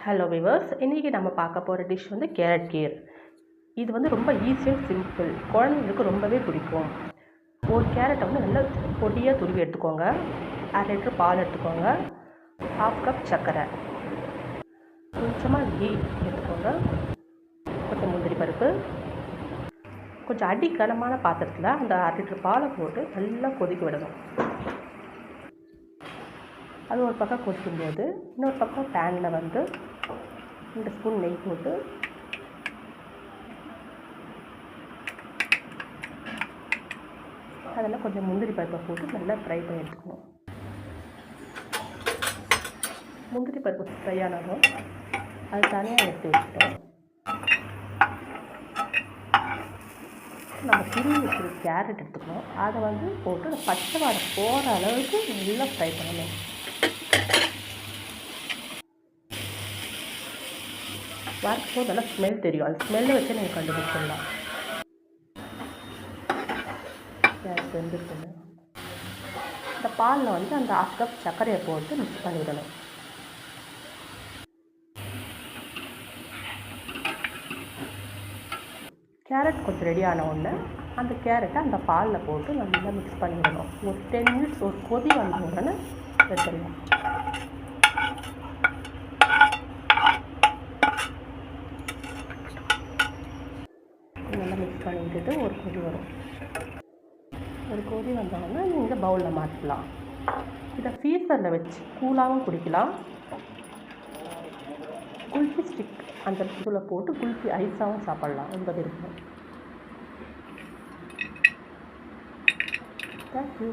Hello viewers, இன்றைக்கி நம்ம பார்க்க போகிற டிஷ் வந்து கேரட் கீர். இது வந்து ரொம்ப ஈஸி அண்ட் சிம்பிள், குழந்தைங்களுக்கு ரொம்பவே பிடிக்கும். ஒரு கேரட்டை வந்து நல்லா பொடியாக துருவி எடுத்துக்கோங்க. 1/2 லிட்டர் பால் எடுத்துக்கோங்க. 1/2 கப் சர்க்கரை, கொஞ்சமாக கீ எடுத்துக்கோங்க, கொஞ்சம் முந்திரி பருப்பு, கொஞ்சம் அடிக்கனமான பாத்திரத்தில் அந்த 1/2 லிட்டர் பாலை போட்டு நல்லா கொதிக்க விடணும். அது ஒரு பக்கம் கொதிக்கும்போது இன்னொரு பக்கம் பேனில் வந்து 2 ஸ்பூன் நெய் போட்டு அதில் கொஞ்சம் முந்திரி பருப்பை போட்டு நல்லா ஃப்ரை பண்ணி எடுத்துக்கணும். முந்திரி பருப்பு ஃப்ரை ஆனாலும் அது தனியாக எடுத்து வச்சுட்டோம். நம்ம துருவி வச்சுருக்க கேரட் எடுத்துக்கணும். அதை வந்து போட்டு பச்சை வாடை போகிற அளவுக்கு நல்லா ஃப்ரை பண்ணணும். வறுக்கும்போது நல்லா ஸ்மெல் தெரியும். அந்த ஸ்மெல்லை வச்சு நீங்கள் கண்டுபிடிச்சிடலாம். கேரட் வெந்துருக்குங்க. இந்த பாலில் வந்து அந்த 1/2 கப் சர்க்கரையை போட்டு மிக்ஸ் பண்ணிவிடணும். கேரட் கொஞ்சம் ரெடி ஆன உடனே அந்த கேரட்டை அந்த பாலில் போட்டு நல்லா மிக்ஸ் பண்ணிவிடணும். ஒரு 10 மினிட்ஸ் ஒரு கொதி வந்த உடனே எடுத்துடலாம். நல்லா மிக்ஸ் பண்ணி விட்டுட்டு ஒரு கொதி வரும். ஒரு கொதி வந்தோடனே நீங்கள் பவுலில் மாற்றலாம். இதை ஃப்ரீசரில் வச்சு கூலாகவும் குடிக்கலாம். குல்ஃபி ஸ்டிக் அந்த இதில் போட்டு குல்ஃபி ஐஸாகவும் சாப்பிட்லாம். ரொம்ப விருப்பம். தேங்க்யூ.